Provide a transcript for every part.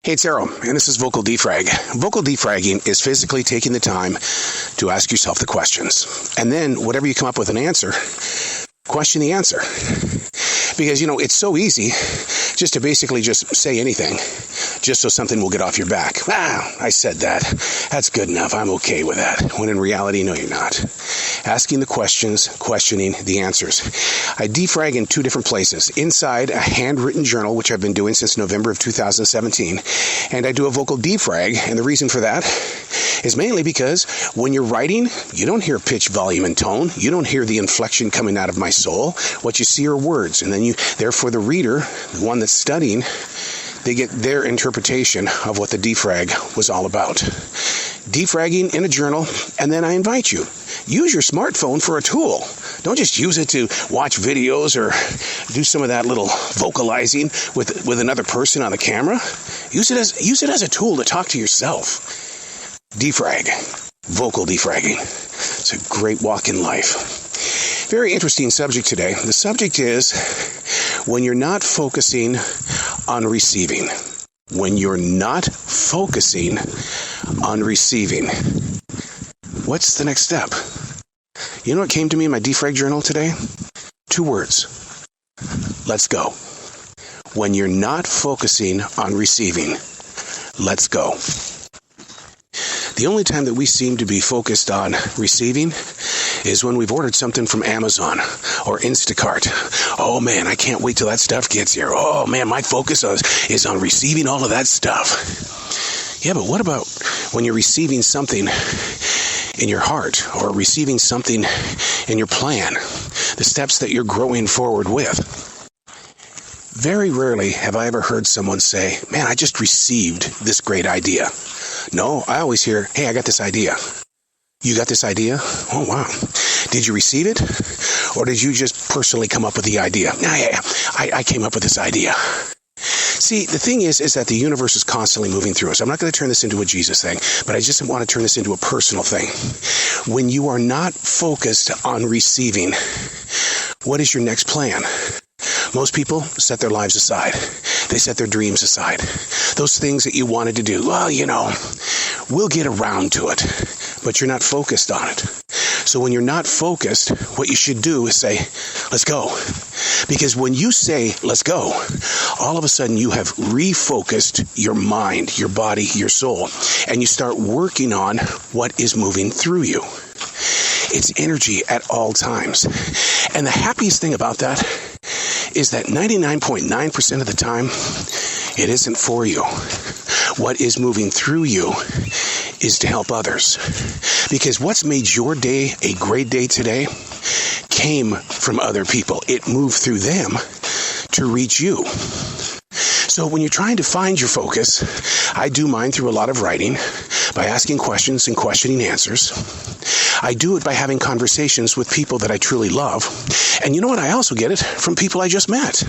Hey, it's Arrow, and this is Vocal Defrag. Vocal defragging is physically taking the time to ask yourself the questions. And then, whatever you come up with an answer, question the answer. Because, it's so easy just to basically just say anything, just so something will get off your back. I said that. That's good enough. I'm okay with that. When in reality, no, you're not. Asking the questions, questioning the answers. I defrag in two different places. Inside a handwritten journal, which I've been doing since November of 2017. And I do a vocal defrag. And the reason for that is mainly because when you're writing, you don't hear pitch, volume, and tone. You don't hear the inflection coming out of my soul. What you see are words. And then therefore the reader, the one that's studying, they get their interpretation of what the defrag was all about. Defragging in a journal, and then I invite you. Use your smartphone for a tool. Don't just use it to watch videos or do some of that little vocalizing with another person on the camera. Use it as a tool to talk to yourself. Defrag. Vocal defragging. It's a great walk in life. Very interesting subject today. The subject is when you're not focusing on receiving. When you're not focusing on receiving. What's the next step? You know what came to me in my defrag journal today? 2 words. Let's go. When you're not focusing on receiving, let's go. The only time that we seem to be focused on receiving is when we've ordered something from Amazon or Instacart. Oh man, I can't wait till that stuff gets here. Oh man, my focus is on receiving all of that stuff. Yeah, but what about when you're receiving something in your heart or receiving something in your plan, the steps that you're growing forward with? Very rarely have I ever heard someone say, man, I just received this great idea. No, I always hear, hey, I got this idea. You got this idea? Oh, wow. Did you receive it? Or did you just personally come up with the idea? I came up with this idea. See, the thing is that the universe is constantly moving through us. I'm not going to turn this into a Jesus thing, but I just want to turn this into a personal thing. When you are not focused on receiving, what is your next plan? Most people set their lives aside. They set their dreams aside. Those things that you wanted to do, well, we'll get around to it, but you're not focused on it. So when you're not focused, what you should do is say, let's go. Because when you say, let's go, all of a sudden you have refocused your mind, your body, your soul, and you start working on what is moving through you. It's energy at all times. And the happiest thing about that is that 99.9% of the time, it isn't for you. What is moving through you is to help others. Because what's made your day a great day today came from other people. It moved through them to reach you. So when you're trying to find your focus, I do mine through a lot of writing, by asking questions and questioning answers. I do it by having conversations with people that I truly love. And you know what? I also get it from people I just met.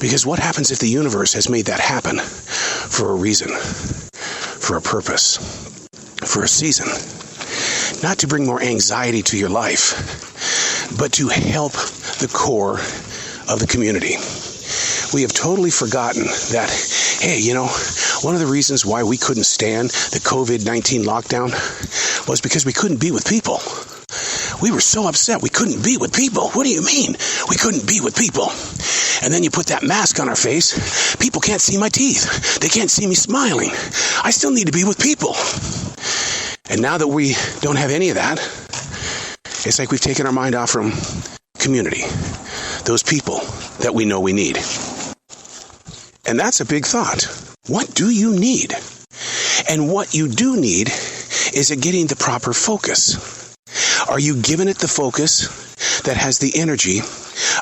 Because what happens if the universe has made that happen for a reason, for a purpose, for a season? Not to bring more anxiety to your life, but to help the core of the community. We have totally forgotten that, hey, one of the reasons why we couldn't stand the COVID-19 lockdown was because we couldn't be with people. We were so upset we couldn't be with people. What do you mean we couldn't be with people? And then you put that mask on our face. People can't see my teeth. They can't see me smiling. I still need to be with people. And now that we don't have any of that, it's like we've taken our mind off from community, those people that we know we need. And that's a big thought. What do you need? And what you do need is getting the proper focus. Are you giving it the focus that has the energy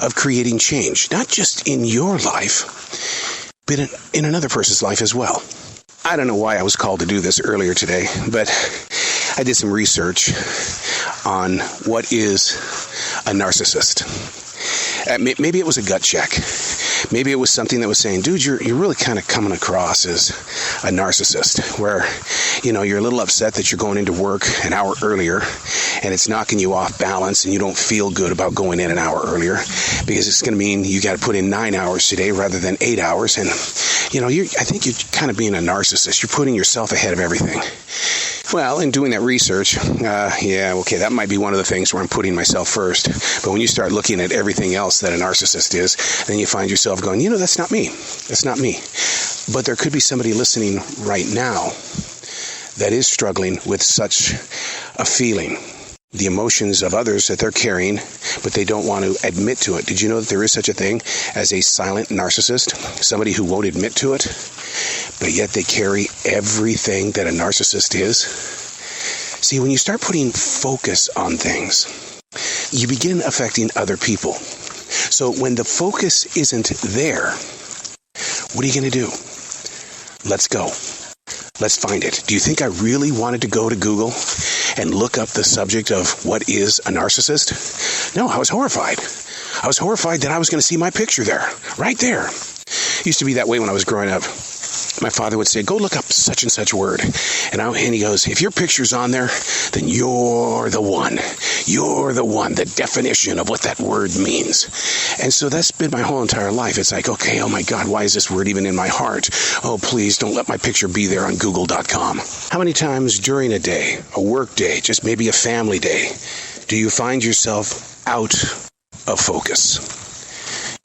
of creating change, not just in your life, but in another person's life as well? I don't know why I was called to do this earlier today, but I did some research on what is a narcissist. Maybe it was a gut check. Maybe it was something that was saying, dude, you're really kind of coming across as a narcissist, where, you're a little upset that you're going into work an hour earlier and it's knocking you off balance and you don't feel good about going in an hour earlier because it's going to mean you got to put in 9 hours today rather than 8 hours. And, I think you're kind of being a narcissist. You're putting yourself ahead of everything. Well, in doing that research, that might be one of the things where I'm putting myself first. But when you start looking at everything else that a narcissist is, then you find yourself going, that's not me. That's not me. But there could be somebody listening right now that is struggling with such a feeling. The emotions of others that they're carrying, but they don't want to admit to it. Did you know that there is such a thing as a silent narcissist? Somebody who won't admit to it, but yet they carry everything that a narcissist is. See, when you start putting focus on things, you begin affecting other people. So when the focus isn't there, what are you going to do? Let's go. Let's find it. Do you think I really wanted to go to Google and look up the subject of what is a narcissist? No, I was horrified. I was horrified that I was going to see my picture there, right there. It used to be that way when I was growing up. My father would say, go look up such and such word. And he goes, if your picture's on there, then you're the one. You're the one, the definition of what that word means. And so that's been my whole entire life. It's like, okay, oh my God, why is this word even in my heart? Oh, please don't let my picture be there on Google.com. How many times during a day, a work day, just maybe a family day, do you find yourself out of focus?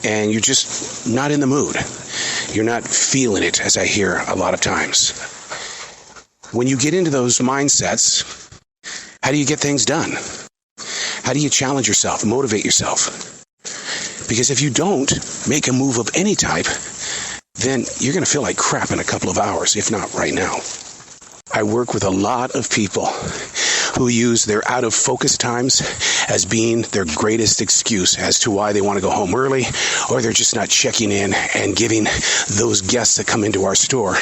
And you're just not in the mood. You're not feeling it, as I hear a lot of times. When you get into those mindsets, how do you get things done? How do you challenge yourself, motivate yourself? Because if you don't make a move of any type, then you're going to feel like crap in a couple of hours, if not right now. I work with a lot of people who use their out of focus times as being their greatest excuse as to why they want to go home early, or they're just not checking in and giving those guests that come into our store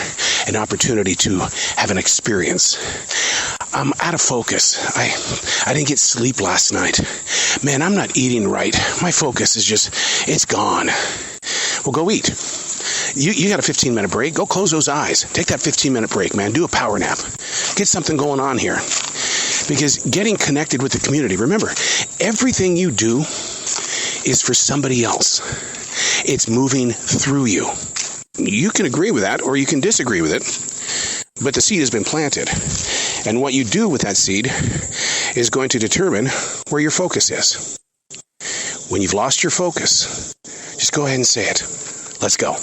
an opportunity to have an experience. I'm out of focus. I didn't get sleep last night. Man, I'm not eating right. My focus is just, it's gone. Well, go eat. You got a 15-minute break. Go close those eyes. Take that 15-minute break, man. Do a power nap. Get something going on here. Because getting connected with the community, remember, everything you do is for somebody else. It's moving through you. You can agree with that or you can disagree with it, but the seed has been planted. And what you do with that seed is going to determine where your focus is. When you've lost your focus, just go ahead and say it. Let's go.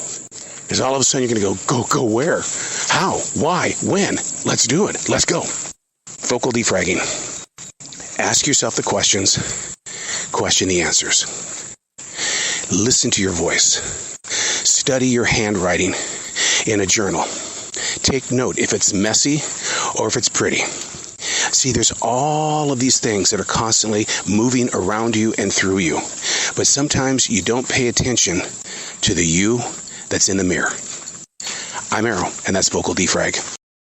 Because all of a sudden you're going to go where? How? Why? When? Let's do it. Let's go. Vocal defragging. Ask yourself the questions. Question the answers. Listen to your voice. Study your handwriting in a journal. Take note if it's messy or if it's pretty. See, there's all of these things that are constantly moving around you and through you. But sometimes you don't pay attention to the you that's in the mirror. I'm Arrow, and that's Vocal Defrag.